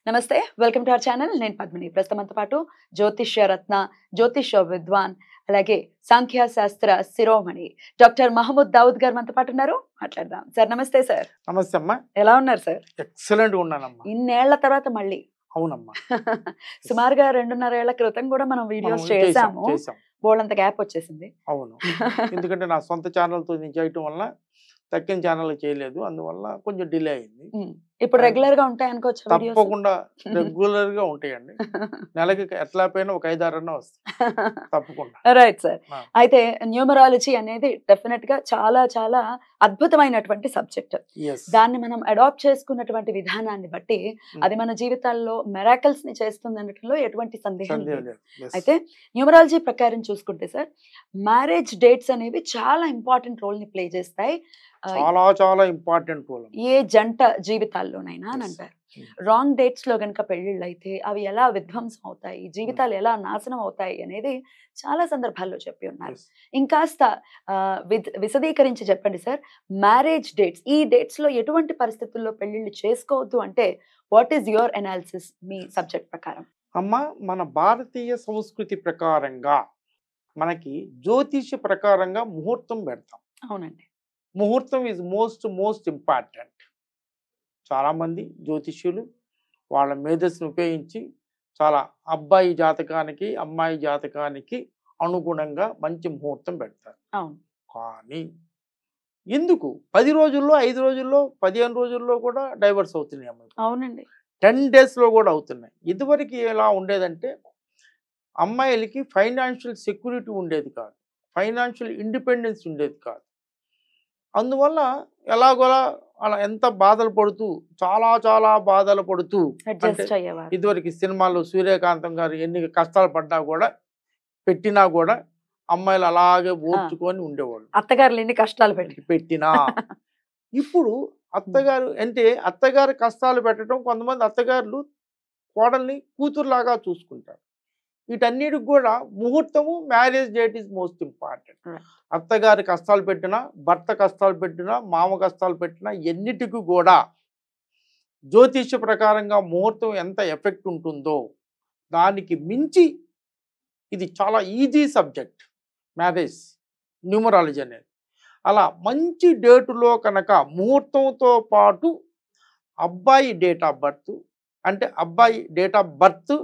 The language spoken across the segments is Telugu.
నమస్తే వెల్కమ్ టు అవర్ ఛానల్. నేను పద్మిని. ప్రస్తుతంతో పాటు జ్యోతిష్య రత్న, జ్యోతిష్య విద్వాన్, అలాగే సంఖ్యాశాస్త్ర శిరోమణి డాక్టర్ మహమ్మద్ దావుద్ గారు మనతో పాటు ఉన్నారు. మాట్లాడదాం. సార్ నమస్తే. సార్ నమస్తే అమ్మా. ఎలా ఉన్నారు సార్? ఎక్సలెంట్ గా ఉన్నానమ్మా. ఇన్నేళ్ల తర్వాత మళ్ళీ. అవునమ్మా. సుమారుగా 2.5 ఏళ్ల క్రితం కూడా మనం వీడియోస్ చేసాము. బోల్డంత గ్యాప్ వచ్చేసింది. అవును, ఎందుకంటే నా సొంత ఛానల్ తో నేను చేయటం వల్ల తక్కిన ఛానల్ చేయలేదు, అందువల్ల కొంచెం డిలే అయింది. ఇప్పుడు రెగ్యులర్ గా ఉంటాయి అనుకోవచ్చు. తప్పకుండా రెగ్యులర్ గా ఉంటాయండి. నెలకి ఎట్లా పోయినా ఒక 5-6 అన్నా వస్తాయి తప్పకుండా. Right sir. అయితే న్యూమరాలజీ అనేది డెఫినెట్ గా చాలా చాలా అద్భుతమైనటువంటి సబ్జెక్ట్. దాన్ని మనం అడాప్ట్ చేసుకున్నటువంటి విధానాన్ని బట్టి అది మన జీవితాల్లో మెరాకల్స్ ని చేస్తుంది అనడంలో ఎటువంటి సందేహం లేదు. అయితే న్యూమరాలజీ ప్రకారం చూసుకుంటే సార్, మ్యారేజ్ డేట్స్ అనేవి చాలా ఇంపార్టెంట్ రోల్ ని ప్లే చేస్తాయి. చాలా చాలా ఇంపార్టెంట్ రోల్ ఏ జంట జీవితాల్లోనైనా అని అంటారు. రాంగ్ డేట్స్ లో గనక పెళ్లిళ్ళు అయితే అవి ఎలా విధ్వంసం అవుతాయి, జీవితాలు ఎలా నాశనం అవుతాయి అనేది చాలా సందర్భాల్లో చెప్పి ఉన్నారు. ఇంకాస్త విశదీకరించి చెప్పండి సార్. మ్యారేజ్ డేట్స్, ఈ డేట్స్ లో ఎటువంటి పరిస్థితుల్లో పెళ్లిళ్ళు చేసుకోవద్దు అంటే what is your analysis me subject ప్రకారం? అమ్మా, మన భారతీయ సంస్కృతి ప్రకారంగా మనకి జ్యోతిష ప్రకారంగా ముహూర్తం పెడతాం. అవునండి. ముహూర్తం ఈజ్ మోస్ట్ ఇంపార్టెంట్. చాలామంది జ్యోతిష్యులు వాళ్ళ మేధస్సును ఉపయోగించి చాలా అబ్బాయి జాతకానికి అమ్మాయి జాతకానికి అనుగుణంగా మంచి ముహూర్తం పెడతారు. కానీ ఎందుకు 10 రోజుల్లో, 5 రోజుల్లో, 15 రోజుల్లో కూడా డైవర్స్ అవుతున్నాయి అమ్మాయి. అవునండి. 10 డేస్లో కూడా అవుతున్నాయి. ఇదివరకు ఎలా ఉండేదంటే అమ్మాయిలకి ఫైనాన్షియల్ సెక్యూరిటీ ఉండేది కాదు, ఫైనాన్షియల్ ఇండిపెండెన్స్ ఉండేది కాదు. అందువల్ల ఎలాగోలా అలా ఎంత బాధలు పడుతూ చాలా చాలా బాధలు పడుతూ, ఇదివరకు సినిమాల్లో సూర్యకాంతం గారు ఎన్ని కష్టాలు పడ్డా కూడా పెట్టినా కూడా అమ్మాయిలు అలాగే ఓర్చుకొని ఉండేవాళ్ళు. అత్తగారులు ఎన్ని కష్టాలు పెట్టినా ఇప్పుడు అత్తగారు అంటే అత్తగారు కష్టాలు పెట్టడం, కొంతమంది అత్తగారులు కోడల్ని కూతురులాగా చూసుకుంటారు. వీటన్నిటికి కూడా ముహూర్తము, marriage date is most important. అత్తగారి కష్టాలు పెట్టినా, భర్త కష్టాలు పెట్టినా, మామ కష్టాలు పెట్టినా ఎన్నిటికి కూడా జ్యోతిష్య ప్రకారంగా ముహూర్తం ఎంత ఎఫెక్ట్ ఉంటుందో దానికి మించి ఇది చాలా ఈజీ సబ్జెక్ట్ మ్యారేజ్ న్యూమరాలజీ అనేది. అలా మంచి డేటులో కనుక ముహూర్తంతో పాటు అబ్బాయి డేట్ ఆఫ్ బర్త్, అంటే అబ్బాయి డేట్ ఆఫ్ బర్త్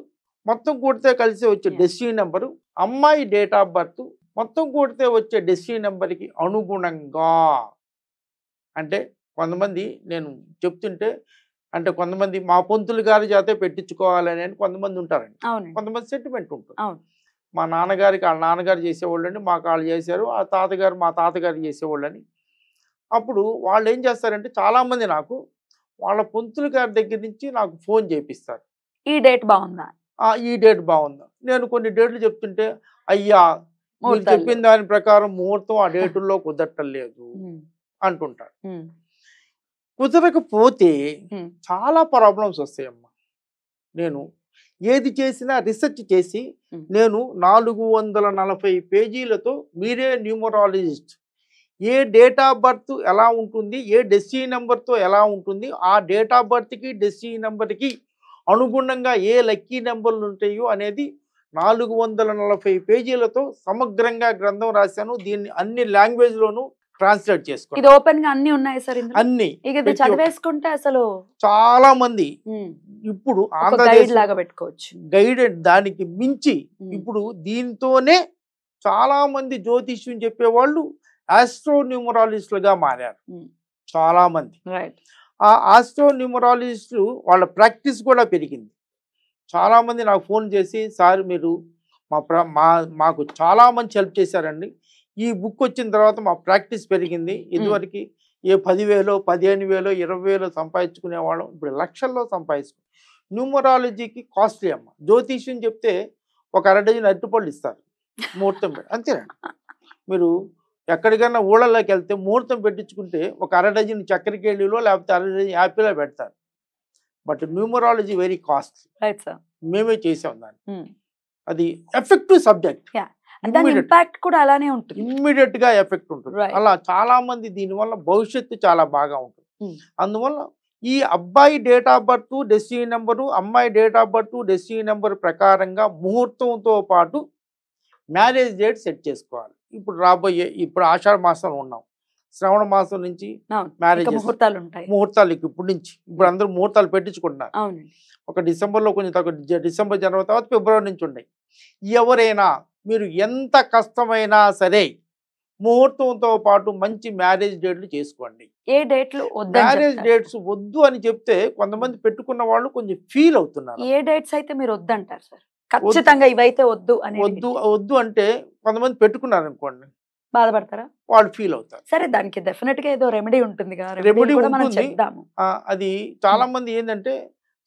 మొత్తం కూడితే కలిసి వచ్చే డెస్టినీ నెంబరు, అమ్మాయి డేట్ ఆఫ్ బర్త్ మొత్తం కూడితే వచ్చే డెస్టినీ నెంబర్కి అనుగుణంగా, అంటే కొంతమంది నేను చెప్తుంటే అంటే కొంతమంది మా పంతులు గారి చేతే పెట్టించుకోవాలని కొంతమంది ఉంటారండి. కొంతమంది సెంటిమెంట్ ఉంటుంది. మా నాన్నగారికి వాళ్ళ నాన్నగారు చేసేవాళ్ళని, మాకు వాళ్ళు చేశారు, ఆ తాతగారు మా తాతగారు చేసేవాళ్ళని. అప్పుడు వాళ్ళు ఏం చేస్తారంటే చాలామంది నాకు వాళ్ళ పంతులు గారి దగ్గర నుంచి నాకు ఫోన్ చేపిస్తారు. ఈ డేట్ బాగుందా, ఈ డేట్ బాగుందా. నేను కొన్ని డేట్లు చెప్తుంటే, అయ్యా మీరు చెప్పిన దాని ప్రకారం ముహూర్తం ఆ డేటుల్లో కుదరటం లేదు అంటుంటారు. కుదరకపోతే చాలా ప్రాబ్లమ్స్ వస్తాయమ్మా. నేను ఏది చేసినా రీసెర్చ్ చేసి నేను 440 పేజీలతో, మీరే numerologist, A date of birth ఎలా ఉంటుంది, ఏ డెస్టినీ నెంబర్తో ఎలా ఉంటుంది, ఆ డేట్ ఆఫ్ బర్త్కి డెస్టినీ నెంబర్కి అనుగుణంగా ఏ లక్కీ నెంబర్లు ఉంటాయో అనేది 440 పేజీలతో సమగ్రంగా గ్రంథం రాశాను. దీన్ని అన్ని లాంగ్వేజ్లోనూ ట్రాన్స్లేట్ చేసుకోండి. ఇది ఓపెన్ గా అన్ని ఉన్నాయి సార్. అన్ని చదివేసుకుంటే అసలు చాలా మంది ఇప్పుడు ఆంధ్రప్రదేశ్ లాగా పెట్టుకోవచ్చు. గైడ్ దానికి మించి ఇప్పుడు దీంతోనే చాలా మంది జ్యోతిష్యం చెప్పేవాళ్ళు ఆస్ట్రో న్యూమరాలజిస్టులుగా మారారు చాలా మంది. ఆ ఆస్ట్రో న్యూమరాలజిస్టులు వాళ్ళ ప్రాక్టీస్ కూడా పెరిగింది. చాలామంది నాకు ఫోన్ చేసి, సార్ మీరు మాకు చాలా మంచి హెల్ప్ చేశారండి, ఈ బుక్ వచ్చిన తర్వాత మా ప్రాక్టీస్ పెరిగింది. ఇదివరకు ఏ 10,000, 15,000, 20,000 సంపాదించుకునేవాళ్ళం, ఇప్పుడు లక్షల్లో సంపాదించుకున్నాం. న్యూమరాలజీకి కాస్ట్లీ అమ్మ. జ్యోతిష్యం చెప్తే ఒక 1/2 డజన్ అరటిపళ్ళు ఇస్తారు ముహూర్తం పెట్టి, అంతేనండి. మీరు ఎక్కడికైనా ఊళ్ళలోకి వెళ్తే ముహూర్తం పెట్టించుకుంటే ఒక 1/2 డజన్ చక్కెరకేళిలో లేకపోతే 1/2 డజన్ యాపిల్లో పెడతారు. But numerology very costly. మేమే చేసాం దాన్ని. అది ఎఫెక్టివ్ సబ్జెక్ట్, ఇమ్మీడియట్ గా ఎఫెక్ట్ ఉంటుంది. అలా చాలా మంది దీనివల్ల భవిష్యత్తు చాలా బాగా ఉంటుంది. అందువల్ల ఈ అబ్బాయి date of birth destiny number, అమ్మాయి date of birth destiny number ప్రకారంగా ముహూర్తంతో పాటు మ్యారేజ్ డేట్ సెట్ చేసుకోవాలి. ఇప్పుడు రాబోయే ఇప్పుడు ఆషాఢ మాసంలో ఉన్నాం, శ్రవణ మాసం నుంచి మ్యారేజ్ ముహూర్తాలు ఉంటాయి. ముహూర్తాలు ఇప్పుడు నుంచి ఇప్పుడు అందరూ ముహూర్తాలు పెట్టించుకుంటున్నారు. అవునండి. ఒక డిసెంబర్లో కొంచెం తక్కువ, డిసెంబర్ జనవరి తర్వాత ఫిబ్రవరి నుంచి ఉన్నాయి. ఎవరైనా మీరు ఎంత కష్టమైనా సరే ముహూర్తంతో పాటు మంచి మ్యారేజ్ డేట్లు చేసుకోండి. ఏ డేట్లు మ్యారేజ్ డేట్స్ వద్దు అని చెప్తే కొంతమంది పెట్టుకున్న వాళ్ళు కొంచెం ఫీల్ అవుతున్నారు. ఏ డేట్స్ అయితే మీరు వద్దంటారు సార్? ఖచ్చితంగా ఇవైతే వద్దు అని వద్దు వద్దు అంటే కొంతమంది పెట్టుకున్నారు అనుకోండి, బాధపడతారా? వాళ్ళు ఫీల్ అవుతారు. సరే, దానికి డెఫినెట్ గా ఏదో రెమెడీ ఉంటుంది. రెమెడీ ఉంటుంది. అది చాలా మంది ఏంటంటే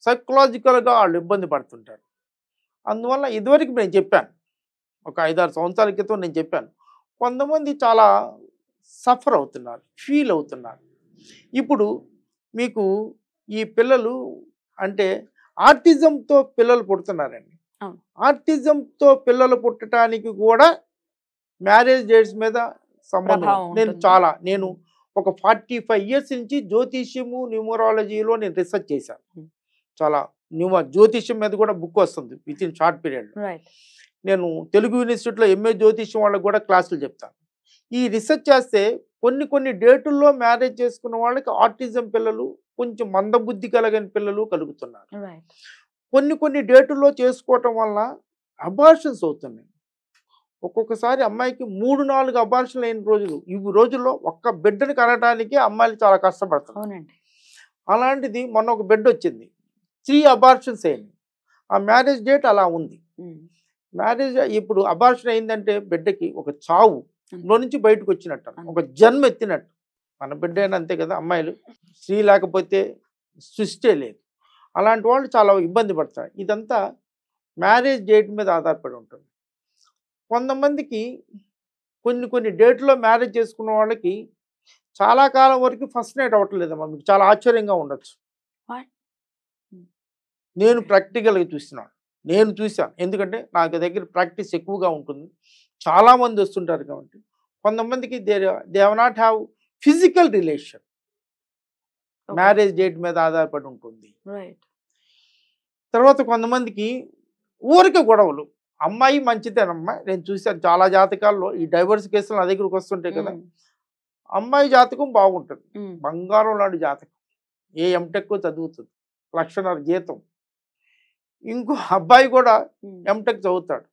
సైకలాజికల్ గా వాళ్ళు ఇబ్బంది పడుతుంటారు. అందువల్ల ఇదివరకు నేను చెప్పాను, ఒక 5-6 సంవత్సరాల క్రితం నేను చెప్పాను, కొంతమంది చాలా సఫర్ అవుతున్నారు, ఫీల్ అవుతున్నారు. ఇప్పుడు మీకు ఈ పిల్లలు అంటే ఆర్టిజంతో పిల్లలు పుడుతున్నారండి. ఆర్టిజంతో పిల్లలు పుట్టడానికి కూడా మ్యారేజ్ డేట్స్ మీద సంబంధం. నేను ఒక 45 ఇయర్స్ నుంచి జ్యోతిష్యము న్యూమరాలజీలో నేను రీసెర్చ్ చేశాను. చాలా జ్యోతిష్యం మీద కూడా బుక్ వస్తుంది విత్ ఇన్ షార్ట్ పీరియడ్. నేను తెలుగు యూనివర్సిటీలో ఎంఏ జ్యోతిష్యం వాళ్ళకి కూడా క్లాసులు చెప్తాను. ఈ రీసెర్చ్ చేస్తే కొన్ని డేటుల్లో మ్యారేజ్ చేసుకున్న వాళ్ళకి ఆర్టిజం పిల్లలు, కొంచెం మందబుద్ధి కలగని పిల్లలు కలుగుతున్నారు. కొన్ని డేటుల్లో చేసుకోవటం వల్ల అబార్షన్స్ అవుతున్నాయి. ఒక్కొక్కసారి అమ్మాయికి 3-4 అబార్షన్లు అయిన రోజులు. ఈ రోజుల్లో ఒక్క బిడ్డని కనడానికి అమ్మాయిలు చాలా కష్టపడుతున్నారు. అలాంటిది మొన్న ఒక బిడ్డ వచ్చింది, 3 అబార్షన్స్ అయింది. ఆ మ్యారేజ్ డేట్ అలా ఉంది. మ్యారేజ్ ఇప్పుడు అబార్షన్ అయిందంటే బిడ్డకి ఒక చావు లో నుంచి బయటకు వచ్చినట్టు, ఒక జన్మ ఎత్తినట్టు. మన బిడ్డ అయినా అంతే కదా, అమ్మాయిలు స్త్రీ లేకపోతే సృష్టి లేదు. అలాంటి వాళ్ళు చాలా ఇబ్బంది పడతారు. ఇదంతా మ్యారేజ్ డేట్ మీద ఆధారపడి ఉంటుంది. కొంతమందికి కొన్ని డేట్లో మ్యారేజ్ చేసుకున్న వాళ్ళకి చాలా కాలం వరకు ఫస్ట్ నైట్ అవ్వట్లేదమ్మా. మీకు చాలా ఆశ్చర్యంగా ఉండొచ్చు. నేను ప్రాక్టికల్గా చూశాను. ఎందుకంటే నాకు దగ్గర ప్రాక్టీస్ ఎక్కువగా ఉంటుంది, చాలామంది వస్తుంటారు కాబట్టి. కొంతమందికి they have not have physical relation, marriage date మీద ఆధారపడి ఉంటుంది. తర్వాత కొంతమందికి ఊరికే గొడవలు. అమ్మాయి మంచిదేనమ్మా, నేను చూశాను చాలా జాతకాల్లో. ఈ డైవర్స్ కేసులు నా దగ్గరకు వస్తుంటాయి కదా, అమ్మాయి జాతకం బాగుంటుంది, బంగారం లాంటి జాతకం, ఏ ఎంటెక్ చదువుతుంది, 1,50,000 జీతం. ఇంకో అబ్బాయి కూడా ఎంటెక్ చదువుతాడు,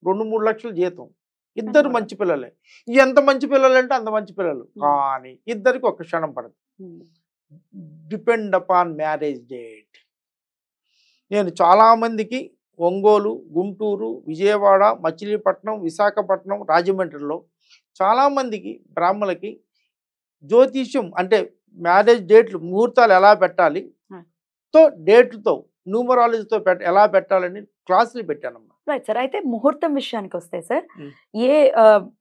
2-3 లక్షల జీతం. ఇద్దరు మంచి పిల్లలే. ఎంత మంచి పిల్లలు అంటే అంత మంచి పిల్లలు, కానీ ఇద్దరికి ఒక క్షణం పడదు. Depend upon marriage date. నేను చాలామందికి ఒంగోలు, గుంటూరు, విజయవాడ, మచిలీపట్నం, విశాఖపట్నం, రాజమండ్రిలో చాలామందికి బ్రాహ్మణులకి జ్యోతిష్యం అంటే మ్యారేజ్ డేట్లు, ముహూర్తాలు ఎలా పెట్టాలి తో డేట్లతో న్యూమరాలజీతో ఎలా పెట్టాలని క్లాసులు పెట్టానమ్మా. Right sir. అయితే ముహూర్తం విషయానికి వస్తే సార్, ఏ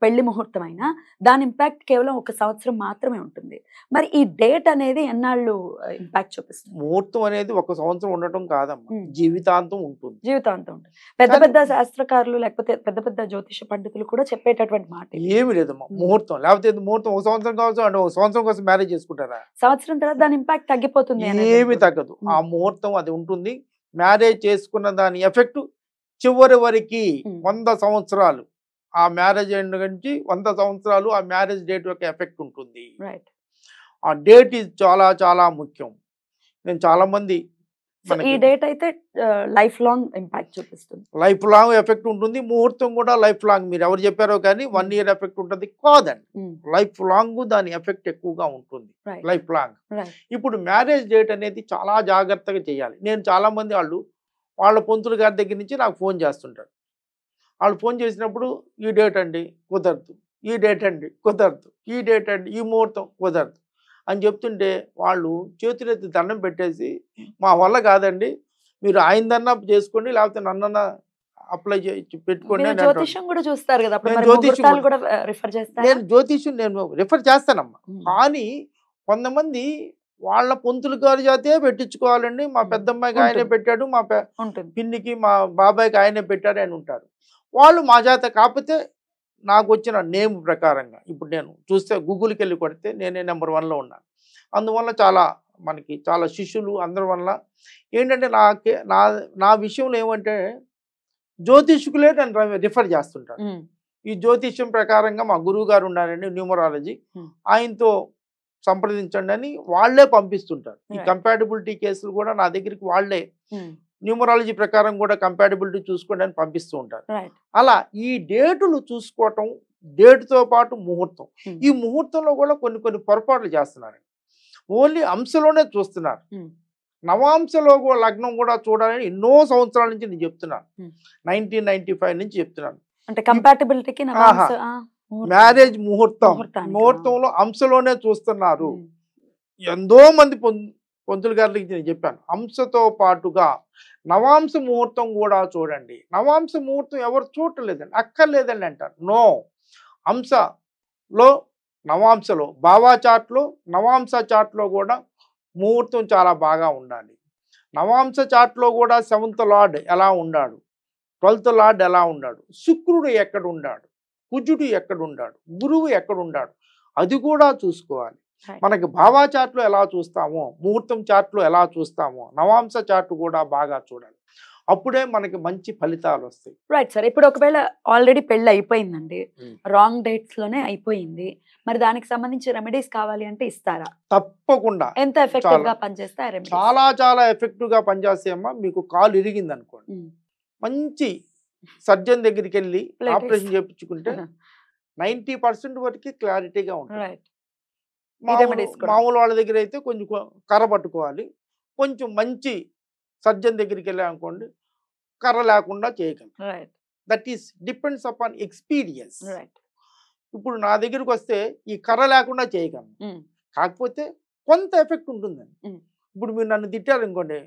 పెళ్లి ముహూర్తం అయినా దాని ఇంపాక్ట్ కేవలం 1 సంవత్సరం మాత్రమే ఉంటుంది. మరి ఈ డేట్ అనేది ఎన్నాళ్ళు ఇంపాక్ట్ చూపిస్తుంది? ముహూర్తం అనేది 1 సంవత్సరం ఉండటం కాదమ్మా, జీవితాంతం ఉంటుంది. జీవితాంతం ఉంటుంది. పెద్ద శాస్త్రకారులు లేకపోతే పెద్ద జ్యోతిష పండితులు కూడా చెప్పేటటువంటి మాట ఏమి లేదమ్మా. ముహూర్తం లేకపోతే ముహూర్తం 1 సంవత్సరం కావచ్చు అంటే 1 సంవత్సరం కోసం మ్యారేజ్ చేసుకుంటారా? సంవత్సరం తర్వాత దాని ఇంపాక్ట్ తగ్గిపోతుంది. ఏమి తగ్గదు. ఆ ముహూర్తం అది ఉంటుంది. మ్యారేజ్ చేసుకున్న దాని ఎఫెక్ట్ చివరి వరకు 100 సంవత్సరాలు, ఆ మ్యారేజ్ అయిన నుంచి 100 సంవత్సరాలు ఆ మ్యారేజ్ డేట్ యొక్క ఎఫెక్ట్ ఉంటుంది. ఆ డేట్ ఇది చాలా చాలా ముఖ్యం. నేను చాలా మంది ఈ డేట్ అయితే లైఫ్ లాంగ్ ఇంపాక్ట్ చూపిస్తుంది, లైఫ్ లాంగ్ ఎఫెక్ట్ ఉంటుంది. ముహూర్తం కూడా లైఫ్ లాంగ్, మీరు ఎవరు చెప్పారో కానీ 1 ఇయర్ ఎఫెక్ట్ ఉంటుంది కాదండి, లైఫ్ లాంగ్ దాని ఎఫెక్ట్ ఎక్కువగా ఉంటుంది, లైఫ్ లాంగ్. ఇప్పుడు మ్యారేజ్ డేట్ అనేది చాలా జాగ్రత్తగా చేయాలి. నేను చాలా మంది వాళ్ళ పొంతులు గారి దగ్గర నుంచి నాకు ఫోన్ చేస్తుంటారు. వాళ్ళు ఫోన్ చేసినప్పుడు ఈ డేట్ అండి కుదరదు, ఈ డేట్ అండి కుదరదు, ఈ డేట్ అండి ఈ ముహూర్తం కుదరదు అని చెప్తుంటే వాళ్ళు చేతులెత్తి దండం పెట్టేసి, మా వల్ల కాదండి, మీరు ఆయనదన్నా చేసుకోండి లేకపోతే నన్నన్నా అప్లై పెట్టుకోండి. నేను జ్యోతిష్యం నేను రిఫర్ చేస్తానమ్మా. కానీ కొంతమంది వాళ్ళ పొంతులు గారి జాతే పెట్టించుకోవాలండి, మా పెద్దమ్మాయికి ఆయనే పెట్టాడు, మా పిన్నికి మా బాబాయికి ఆయనే పెట్టాడు అని ఉంటారు. వాళ్ళు మా జాత కాకపోతే నాకు వచ్చిన నేమ్ ప్రకారంగా ఇప్పుడు నేను చూస్తే గూగుల్కి వెళ్ళి కొడితే నేనే నెంబర్ 1లో ఉన్నాను. అందువల్ల చాలా మనకి చాలా శిష్యులు అందరి వల్ల ఏంటంటే నాకే నా నా విషయంలో ఏమంటే జ్యోతిష్కులే నన్ను రిఫర్ చేస్తుంటారు. ఈ జ్యోతిష్యం ప్రకారంగా మా గురువు గారు ఉన్నారండి న్యూమరాలజీ, ఆయనతో సంప్రదించండి అని వాళ్ళే పంపిస్తుంటారు. ఈ కంపాటబిలిటీ కేసులు కూడా నా దగ్గరికి వాళ్ళే న్యూమరాలజీ ప్రకారం కూడా కంపాటబిలిటీ చూసుకోండి అని పంపిస్తూ ఉంటారు. అలా ఈ డేటులు చూసుకోవటం, డేటుతో పాటు ముహూర్తం, ఈ ముహూర్తంలో కూడా కొన్ని కొన్ని పొరపాట్లు చేస్తున్నారు. ఓన్లీ అంశలోనే చూస్తున్నారు. నవాంశలో లగ్నం కూడా చూడాలని ఎన్నో సంవత్సరాల నుంచి నేను చెప్తున్నాను. 1995 నుంచి చెప్తున్నాను. అంటే కంపాటబిలిటీకి మ్యారేజ్ ముహూర్తంలో అంశలోనే చూస్తున్నారు. ఎంతో మంది పంతులు గారికి నేను చెప్పాను, అంశతో పాటుగా నవాంశ ముహూర్తం కూడా చూడండి. నవాంశ ముహూర్తం ఎవరు చూడలేదండి, అక్కర్లేదండి అంటారు. నో, అంశలో నవాంశలో భావా చాట్లో నవాంశ చాట్లో కూడా ముహూర్తం చాలా బాగా ఉండాలి. నవాంశ చాట్లో కూడా 7th లార్డ్ ఎలా ఉన్నాడు, 12th లార్డ్ ఎలా ఉన్నాడు, శుక్రుడు ఎక్కడ ఉన్నాడు, కుజుడు ఎక్కడ ఉన్నాడు, గురువు ఎక్కడ ఉన్నాడు, అది కూడా చూసుకోవాలి. మనకి భావా చాట్లో ఎలా చూస్తామో, ముహూర్తం చాట్లో ఎలా చూస్తామో, నవాంశ చాట్ కూడా బాగా చూడాలి. అప్పుడే మనకి మంచి ఫలితాలు వస్తాయి. Right sir. ఇప్పుడు ఒకవేళ ఆల్రెడీ పెళ్ళి అయిపోయిందండి, రాంగ్ డేట్స్ లోనే అయిపోయింది, మరి దానికి సంబంధించి రెమెడీస్ కావాలి అంటే ఇస్తారా? తప్పకుండా. ఎంత ఎఫెక్టివ్ గా పనిచేస్తాయి? చాలా చాలా ఎఫెక్టివ్ గా పనిచేస్తాయమ్మా. మీకు కాలు ఇరిగింది అనుకోండి, మంచి సర్జన్ దగ్గరికి వెళ్ళి ఆపరేషన్ చేయించుకుంటే 90% వరకు క్లారిటీగా ఉంటుంది. మామూలు వాళ్ళ దగ్గర అయితే కొంచెం కర్ర పట్టుకోవాలి. కొంచెం మంచి సర్జన్ దగ్గరికి వెళ్ళామనుకోండి, కర్ర లేకుండా చేయగలం. That is depends upon experience. ఇప్పుడు నా దగ్గరికి వస్తే ఈ కర్ర లేకుండా చేయగలను, కాకపోతే కొంత ఎఫెక్ట్ ఉంటుందండి. ఇప్పుడు మీరు నన్ను తిట్టారు అనుకోండి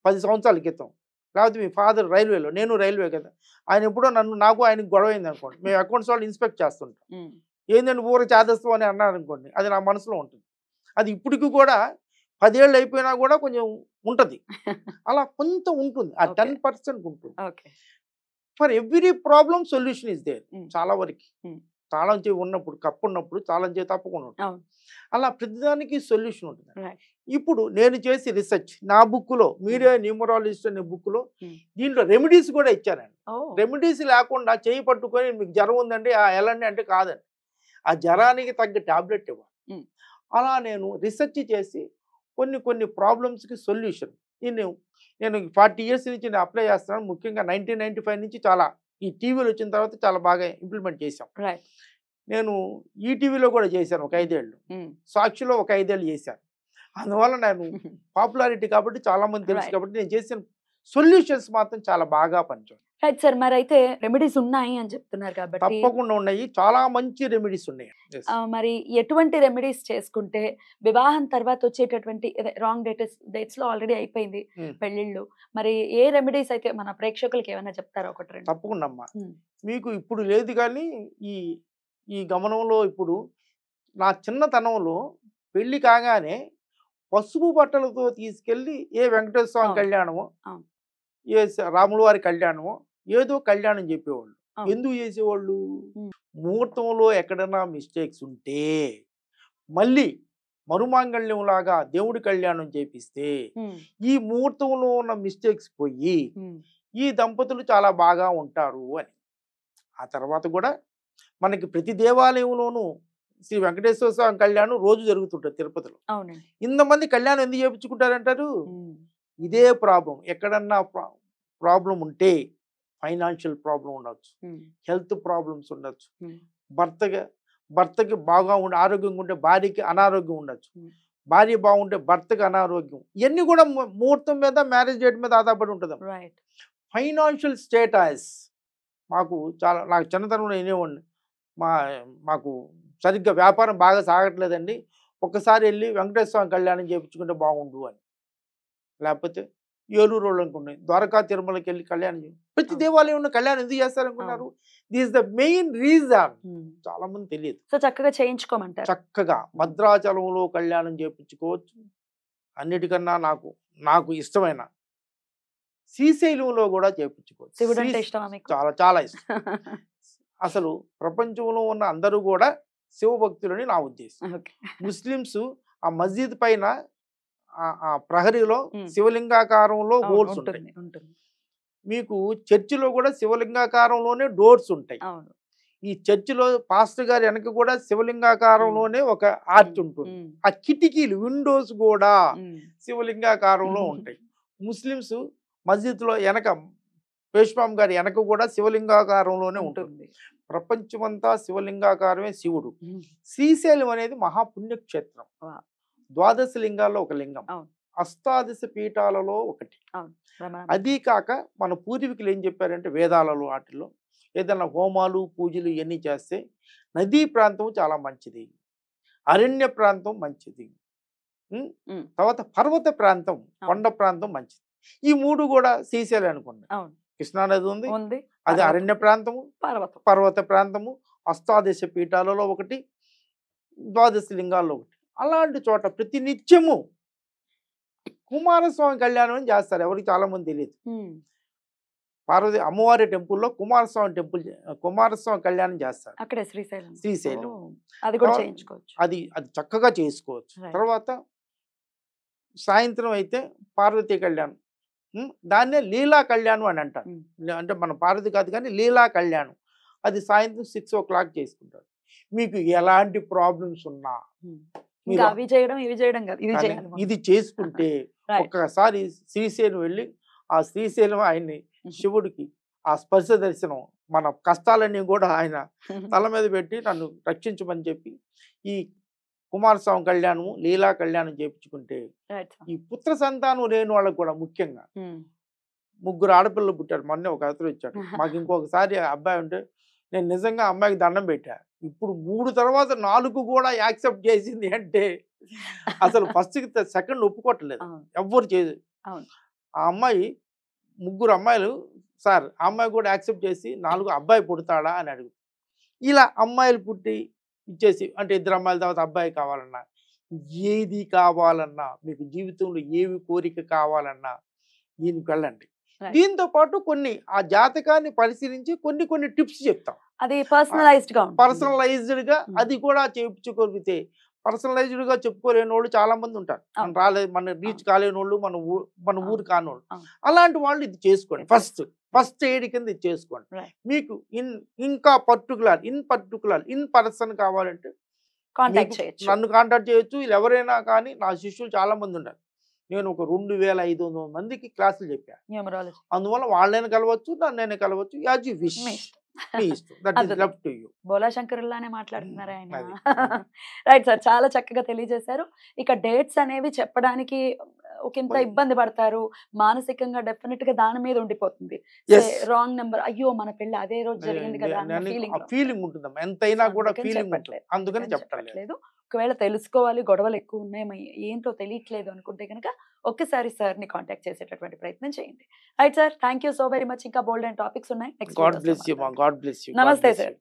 10 సంవత్సరాల క్రితం, లేకపోతే మీ ఫాదర్ రైల్వేలో, నేను రైల్వే కదా, ఆయన ఎప్పుడో నాకు ఆయనకు గొడవ అయింది అనుకోండి, మేము అకౌంట్స్ వాళ్ళు ఇన్స్పెక్ట్ చేస్తుంటాం, ఏంటంటే ఊర చేదస్తాం అని అన్నారు అనుకోండి, అది నా మనసులో ఉంటుంది. అది ఇప్పటికి కూడా 10 ఏళ్ళు అయిపోయినా కూడా కొంచెం ఉంటుంది, అలా కొంత ఉంటుంది, ఆ 10% ఉంటుంది. For every problem solution is there. చాలా వరకు తాళం చేయి ఉన్నప్పుడు, కప్పు ఉన్నప్పుడు తాళం చేయి తప్పకుండా ఉంటుంది. అలా ప్రతిదానికి సొల్యూషన్ ఉంటుంది. ఇప్పుడు నేను చేసి రీసెర్చ్ నా బుక్లో, మీడియా న్యూమరాలజిస్ట్ అనే బుక్లో దీంట్లో రెమెడీస్ కూడా ఇచ్చానండి. రెమెడీస్ లేకుండా చేయి పట్టుకొని మీకు జ్వరం ఉందండి వెళ్ళండి అంటే కాదండి, ఆ జ్వరానికి తగ్గ టాబ్లెట్ ఇవ్వాలి. అలా నేను రీసెర్చ్ చేసి కొన్ని ప్రాబ్లమ్స్కి సొల్యూషన్ నేను 40 years నుంచి నేను అప్లై చేస్తున్నాను. ముఖ్యంగా 1995 నుంచి చాలా ఈ టీవీలు వచ్చిన తర్వాత చాలా బాగా ఇంప్లిమెంట్ చేశాం. నేను ఈటీవీలో కూడా చేశాను ఒక 5 ఏళ్ళు, సాక్షిలో ఒక 5 ఏళ్ళు చేశాను. అందువల్ల నేను పాపులారిటీ కాబట్టి చాలా మంది తెలుసు కాబట్టి నేను చేసిన సొల్యూషన్స్ మాత్రం చాలా బాగా పనిచేస్తాయి. Right sir. మరి అయితే రెమెడీస్ ఉన్నాయి అని చెప్తున్నారు కాబట్టి తప్పకుండా ఉన్నాయి, చాలా మంచి రెమెడీస్ ఉన్నాయి. మరి ఎటువంటి రెమెడీస్ చేసుకుంటే వివాహం తర్వాత వచ్చేటటువంటి రాంగ్ డేట్స్ లో ఆల్రెడీ అయిపోయింది పెళ్ళిళ్ళు, మరి ఏ రెమెడీస్ అయితే మన ప్రేక్షకులకి ఏమైనా చెప్తారా? ఒకటి తప్పకుండా అమ్మా. మీకు ఇప్పుడు లేదు కానీ ఈ గమనంలో ఇప్పుడు నా చిన్నతనంలో పెళ్లి కాగానే పసుపు బట్టలతో తీసుకెళ్ళి ఏ వెంకటేశ్వర స్వామి కళ్యాణమో, ఏ రాముల వారి కళ్యాణమో, ఏదో కళ్యాణం చెప్పేవాళ్ళు. ఎందుకు చేసేవాళ్ళు? ముహూర్తంలో ఎక్కడైనా మిస్టేక్స్ ఉంటే మళ్ళీ మరుమాంగళ్యం లాగా దేవుడి కళ్యాణం చేపిస్తే ఈ ముహూర్తంలో ఉన్న మిస్టేక్స్ పోయి ఈ దంపతులు చాలా బాగా ఉంటారు అని. ఆ తర్వాత కూడా మనకి ప్రతి దేవాలయంలోనూ శ్రీ వెంకటేశ్వర స్వామి కళ్యాణం రోజు జరుగుతుంటుంది తిరుపతిలో. ఇంతమంది కళ్యాణం ఎందుకు చేయించుకుంటారంటారు? ఇదే ప్రాబ్లం. ఎక్కడన్నా ప్రాబ్లం ఉంటే ఫైనాన్షియల్ ప్రాబ్లం ఉండొచ్చు, హెల్త్ ప్రాబ్లమ్స్ ఉండొచ్చు, భర్తకి బాగా ఆరోగ్యంగా ఉంటే భార్యకి అనారోగ్యం ఉండొచ్చు, భార్య బాగుంటే భర్తకి అనారోగ్యం, ఇవన్నీ కూడా ముహూర్తం మీద, మ్యారేజ్ డేట్ మీద ఆధారపడి ఉంటుంది. ఫైనాన్షియల్ స్టేటస్ నాకు చిన్నతనంలో వినేవాడిని, మాకు సరిగ్గా వ్యాపారం బాగా సాగట్లేదండి, ఒక్కసారి వెళ్ళి వెంకటేశ్వర స్వామి కళ్యాణం చేయించుకుంటే బాగుండు అని. లేకపోతే ఏలూరు వాళ్ళు అనుకున్నాయి, ద్వారకా తిరుమలకి వెళ్ళి కళ్యాణం ప్రతి దేవాలయంలో కళ్యాణం ఎందుకు చేస్తారనుకున్నారు? This the main reason. చాలా మంది తెలియదు. సో చక్కగా చేయించుకోమంటారు. చక్కగా భద్రాచలంలో కళ్యాణం చేయించుకోవచ్చు. అన్నిటికన్నా నాకు ఇష్టమైన శ్రీశైలంలో కూడా చేయించుకోవచ్చు. శివుడు అంటే ఇష్టమా మీకు? చాలా చాలా ఇష్టం. అసలు ప్రపంచంలో ఉన్న అందరూ కూడా శివభక్తులని నా ఉద్దేశం. ముస్లిమ్స్ ఆ మస్జిద్ పైన ఆ ప్రహరీలో శివలింగాకారంలో అవును, హోల్స్ ఉంటాయి. ఉంటుంది ఉంటుంది. మీకు చర్చిలో కూడా శివలింగాకారంలోనే డోర్స్ ఉంటాయి. అవును. ఈ చర్చిలో పాస్టర్ గారి వెనక కూడా శివలింగాకారంలోనే ఒక ఆర్చ్ ఉంటుంది. ఆ కిటికీలు విండోస్ కూడా శివలింగాకారంలో ఉంటాయి. ముస్లిమ్స్ మస్జిద్లో వెనక పేష్వాం గారి వెనక కూడా శివలింగాకారంలోనే ఉంటుంది. ప్రపంచమంతా శివలింగాకారమే శివుడు. శ్రీశైలం అనేది మహాపుణ్యక్షేత్రం. ద్వాదశ లింగాల్లో ఒక లింగం, అష్టాదశ పీఠాలలో ఒకటి. అది కాక మన పూర్వీకులు ఏం చెప్పారంటే వేదాలలో వాటిల్లో ఏదైనా హోమాలు పూజలు ఇవన్నీ చేస్తే నదీ ప్రాంతం చాలా మంచిది, అరణ్య ప్రాంతం మంచిది, తర్వాత పర్వత ప్రాంతం కొండ ప్రాంతం మంచిది. ఈ మూడు కూడా శ్రీశైలం అనుకోండి. కృష్ణానది ఉంది, అది అరణ్య ప్రాంతము, పర్వత ప్రాంతము, అష్టాదశ పీఠాలలో ఒకటి, ద్వాదశ లింగాల్లో ఒకటి. అలాంటి చోట ప్రతి నిత్యము కుమారస్వామి కళ్యాణం అని చేస్తారు. ఎవరికి చాలా మంది తెలియదు. పార్వతి అమ్మవారి టెంపుల్లో కుమారస్వామి కళ్యాణం చేస్తారు అక్కడే శ్రీశైలం. అది కూడా చేయించుకోవచ్చు. అది చక్కగా చేసుకోవచ్చు. తర్వాత సాయంత్రం అయితే పార్వతీ కళ్యాణం, దాన్నే లీలా కళ్యాణం అని అంటారు. అంటే మన పార్వతి కాదు కానీ లీలా కళ్యాణం. అది సాయంత్రం 6 o'clock చేసుకుంటారు. మీకు ఎలాంటి ప్రాబ్లమ్స్ ఉన్నా ఇది చేసుకుంటే ఒక్కసారి శ్రీశైలం వెళ్ళి ఆ శ్రీశైలం ఆయన్ని శివుడికి ఆ స్పర్శ దర్శనం, మన కష్టాలన్నీ కూడా ఆయన తల మీద పెట్టి నన్ను రక్షించమని చెప్పి ఈ కుమారస్వామి కళ్యాణము లీలా కళ్యాణం చేయించుకుంటే ఈ పుత్ర సంతానం లేని వాళ్ళకు కూడా ముఖ్యంగా 3 ఆడపిల్లలు పుట్టారు. మొన్నే ఒక అతను వచ్చాడు మాకు. ఇంకొకసారి అబ్బాయి ఉంటే నేను నిజంగా అమ్మాయికి దండం పెట్టా. ఇప్పుడు 3 తర్వాత 4 కూడా యాక్సెప్ట్ చేసింది అంటే అసలు ఫస్ట్ సెకండ్ ఒప్పుకోవట్లేదు ఎవ్వరు చేయదు. ఆ అమ్మాయి 3 అమ్మాయిలు సార్, ఆ అమ్మాయి కూడా యాక్సెప్ట్ చేసి 4 అబ్బాయి పుడతాడా అని అడుగు. ఇలా అమ్మాయిలు పుట్టి ఇచ్చేసి అంటే 2 అమ్మాయిల తర్వాత అబ్బాయి కావాలన్నా, ఏది కావాలన్నా, మీకు జీవితంలో ఏవి కోరిక కావాలన్నా దీనికి వెళ్ళండి. దీంతో పాటు కొన్ని ఆ జాతకాన్ని పరిశీలించి కొన్ని టిప్స్ చెప్తాం. అది పర్సనలైజ్డ్ గా అది కూడా చేయించుకోగలిగితే. పర్సనలైజ్డ్ గా చెప్పుకోలేని వాళ్ళు చాలా మంది ఉంటారు. రాలేదు, మన రీచ్ కాలేని వాళ్ళు, మన ఊరు కాని వాళ్ళు. అలాంటి వాళ్ళు ఇది చేసుకోండి. ఫస్ట్ ఎయిడ్ కింద ఇది చేసుకోండి. మీకు ఇంకా ఇన్ పర్సన్ కావాలంటే నన్ను కాంటాక్ట్ చేయొచ్చు. వీళ్ళు ఎవరైనా కానీ నా శిష్యులు చాలా మంది ఉన్నారు. నేను ఒక 2500 మందికి క్లాసులు చెప్పాను. అందువల్ల వాళ్ళైనా కలవచ్చు, నన్నైనా కలవచ్చు. యాజ్ యూ విష్, మీ ఇష్టం. That is left to you. బోలా శంకరులానే మాట్లాడుతున్నారు ఆయన. రైట్ సార్, చాలా చక్కగా తెలియజేశారు. ఇక డేట్స్ అనేవి చెప్పడానికి ఒకంత ఇబ్బంది పడతారు మానసికంగా. డెఫినెట్ గా దాని మీద ఉండిపోతుంది. రాంగ్ నెంబర్, అయ్యో మన పెళ్లి అదే రోజు జరిగింది కదా ఫీలింగ్ ఉంటుంది. ఎంతైనా కూడా ఫీలింగ్ ఉంటుంది. అందుకని చెప్పట్లేదు. ఒకవేళ తెలుసుకోవాలి, గొడవలు ఎక్కువ ఉన్నాయి, ఏంటో తెలియట్లేదు అనుకుంటే కనుక ఒక్కసారి సార్ ని కాంటాక్ట్ చేసేటటువంటి ప్రయత్నం చేయండి. Right sir, thank you so very much. ఇంకా బోల్డ్ అండ్ టాపిక్స్ ఉన్నాయి. God bless you. నమస్తే సార్.